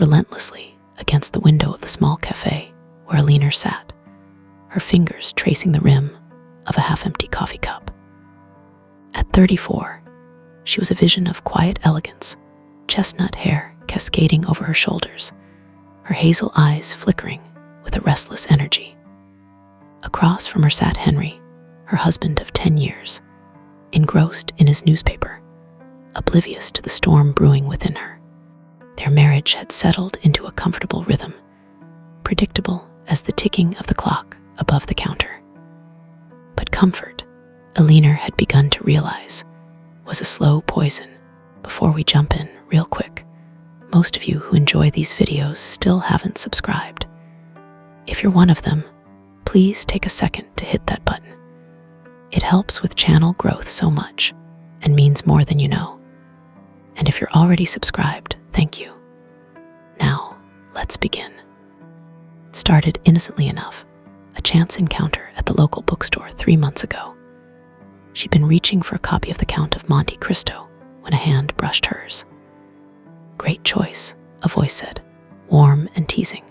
relentlessly against the window of the small cafe where Alina sat, her fingers tracing the rim of a half-empty coffee cup. At 34, she was a vision of quiet elegance, chestnut hair cascading over her shoulders, her hazel eyes flickering with a restless energy. Across from her sat Henry, her husband of 10 years, engrossed in his newspaper, oblivious to the storm brewing within her. Their marriage had settled into a comfortable rhythm, predictable as the ticking of the clock above the counter. But comfort, Alina had begun to realize, was a slow poison. Before we jump in, real quick, most of you who enjoy these videos still haven't subscribed. If you're one of them, please take a second to hit that button. It helps with channel growth so much and means more than you know. And if you're already subscribed, thank you. Now, let's begin. It started innocently enough, a chance encounter at the local bookstore 3 months ago. She'd been reaching for a copy of The Count of Monte Cristo when a hand brushed hers. "Great choice," a voice said, warm and teasing.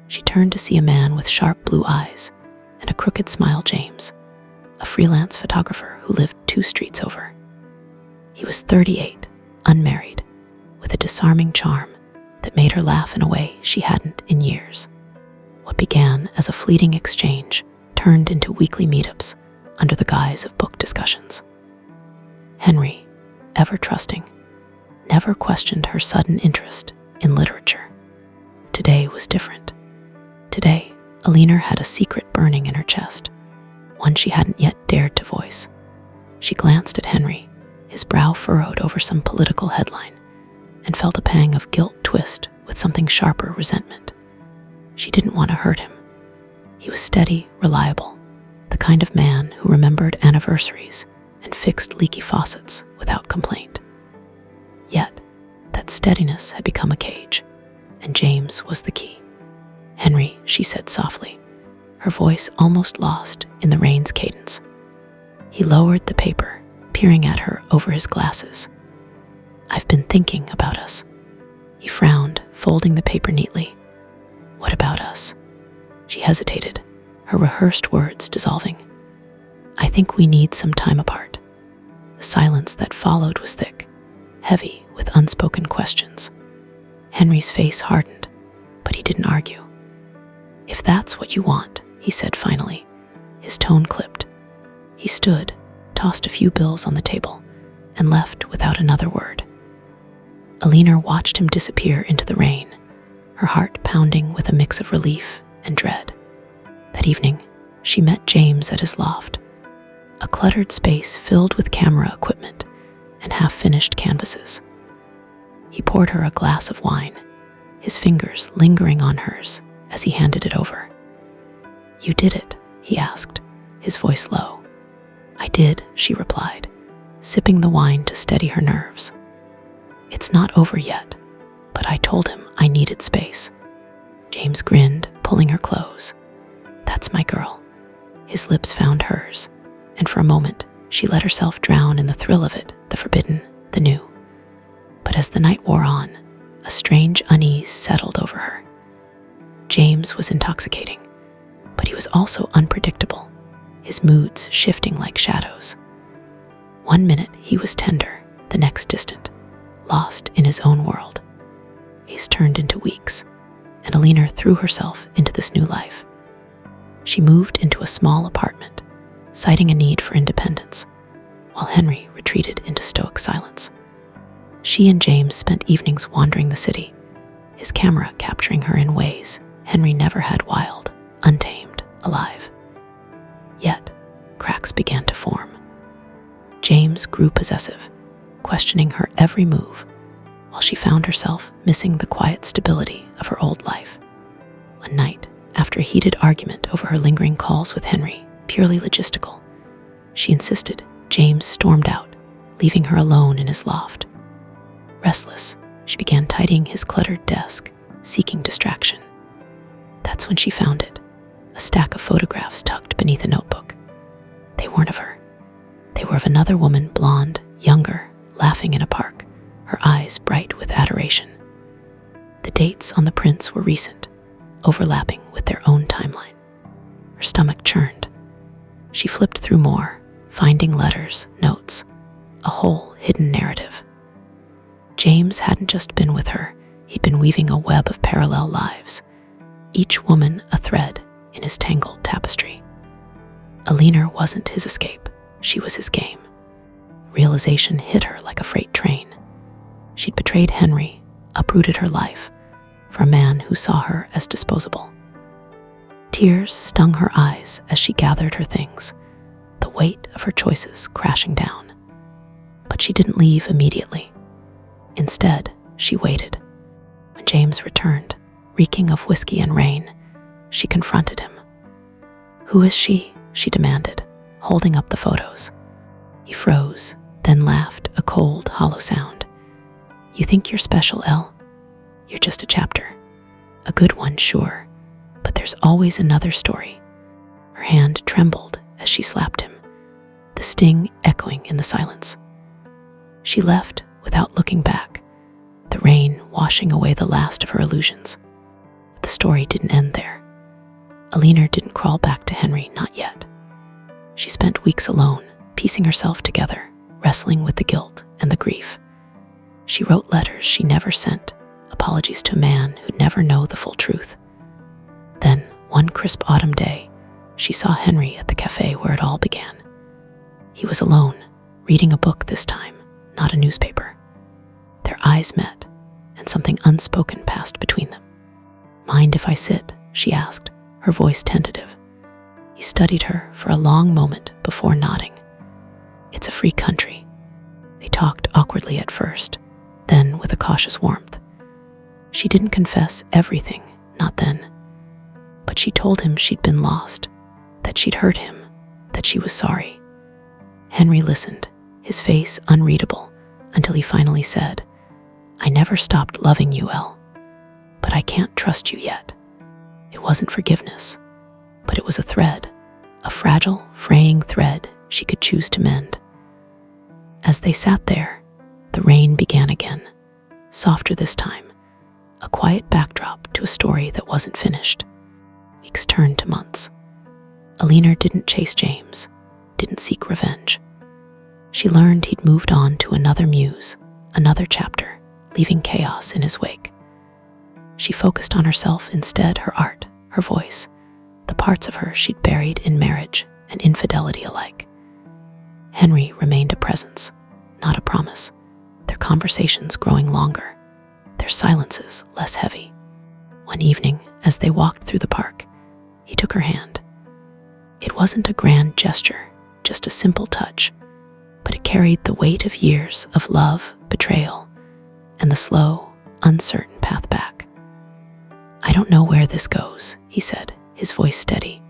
She turned to see a man with sharp blue eyes and a crooked smile, James, a freelance photographer who lived 2 streets over. He was 38, unmarried, with a disarming charm that made her laugh in a way she hadn't in years. What began as a fleeting exchange turned into weekly meetups under the guise of book discussions. Henry, ever trusting, never questioned her sudden interest in literature. Today was different. Today, Alina had a secret burning in her chest, one she hadn't yet dared to voice. She glanced at Henry, his brow furrowed over some political headline, and felt a pang of guilt twist with something sharper resentment. She didn't want to hurt him. He was steady, reliable, the kind of man who remembered anniversaries and fixed leaky faucets without complaint. Yet, that steadiness had become a cage, and James was the key. "Henry," she said softly, her voice almost lost in the rain's cadence. He lowered the paper, peering at her over his glasses. "I've been thinking about us." He frowned, folding the paper neatly. "What about us?" She hesitated, her rehearsed words dissolving. "I think we need some time apart." The silence that followed was thick, heavy with unspoken questions. Henry's face hardened, but he didn't argue. "If that's what you want," he said finally, his tone clipped. He stood, tossed a few bills on the table, and left without another word. Alina watched him disappear into the rain, her heart pounding with a mix of relief and dread. That evening, she met James at his loft, a cluttered space filled with camera equipment and half-finished canvases. He poured her a glass of wine, his fingers lingering on hers as he handed it over. "You did it?" he asked, his voice low. "I did," she replied, sipping the wine to steady her nerves. "It's not over yet, but I told him I needed space." James grinned, pulling her close. "That's my girl." His lips found hers, and for a moment she let herself drown in the thrill of it, the forbidden, the new. But as the night wore on, a strange unease settled over her. James was intoxicating, but he was also unpredictable, his moods shifting like shadows. One minute he was tender, the next distant, lost in his own world. Days turned into weeks, and Alina threw herself into this new life. She moved into a small apartment, citing a need for independence, while Henry retreated into stoic silence. She and James spent evenings wandering the city, his camera capturing her in ways Henry never had, wild, untamed, alive. Yet, cracks began to form. James grew possessive, questioning her every move, while she found herself missing the quiet stability of her old life. One night, after a heated argument over her lingering calls with Henry, purely logistical, she insisted, James stormed out, leaving her alone in his loft. Restless, she began tidying his cluttered desk, seeking distraction. That's when she found it, a stack of photographs tucked beneath a notebook. They weren't of her. They were of another woman, blonde, younger, laughing in a park, her eyes bright with adoration. The dates on the prints were recent, overlapping with their own timeline. Her stomach churned. She flipped through more, finding letters, notes, a whole hidden narrative. James hadn't just been with her, he'd been weaving a web of parallel lives, each woman a thread in his tangled tapestry. Alina wasn't his escape, she was his game. Realization hit her like a freight train. She'd betrayed Henry, uprooted her life, for a man who saw her as disposable. Tears stung her eyes as she gathered her things, the weight of her choices crashing down. But she didn't leave immediately. Instead, she waited. When James returned, reeking of whiskey and rain, she confronted him. "Who is she?" she demanded, holding up the photos. He froze, then laughed, a cold, hollow sound. "You think you're special, Elle? You're just a chapter. A good one, sure, but there's always another story." Her hand trembled as she slapped him, the sting echoing in the silence. She left without looking back, the rain washing away the last of her illusions. But the story didn't end there. Alina didn't crawl back to Henry, not yet. She spent weeks alone, piecing herself together, wrestling with the guilt and the grief. She wrote letters she never sent, apologies to a man who'd never know the full truth. Then, one crisp autumn day, she saw Henry at the cafe where it all began. He was alone, reading a book this time, not a newspaper. Their eyes met, and something unspoken passed between them. "Mind if I sit?" she asked, her voice tentative. He studied her for a long moment before nodding. "It's a free country." They talked awkwardly at first, then with a cautious warmth. She didn't confess everything, not then. But she told him she'd been lost, that she'd hurt him, that she was sorry. Henry listened, his face unreadable, until he finally said, "I never stopped loving you, Elle, but I can't trust you yet." It wasn't forgiveness, but it was a thread, a fragile, fraying thread she could choose to mend. As they sat there, the rain began again, softer this time, a quiet backdrop to a story that wasn't finished. Weeks turned to months. Alina didn't chase James, didn't seek revenge. She learned he'd moved on to another muse, another chapter, leaving chaos in his wake. She focused on herself instead, her art, her voice, the parts of her she'd buried in marriage and infidelity alike. Henry remained a presence, not a promise, their conversations growing longer, their silences less heavy. One evening, as they walked through the park, he took her hand. It wasn't a grand gesture, just a simple touch, but it carried the weight of years of love, betrayal, and the slow, uncertain path back. "I don't know where this goes," he said, his voice steady,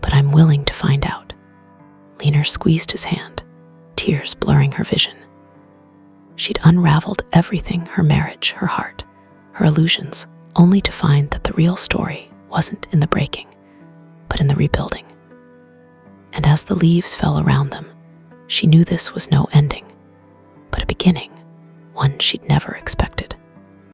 "but I'm willing to find out." Alina squeezed his hand, tears blurring her vision. She'd unraveled everything, her marriage, her heart, her illusions, only to find that the real story wasn't in the breaking, but in the rebuilding. And as the leaves fell around them, she knew this was no ending, but a beginning, one she'd never expected.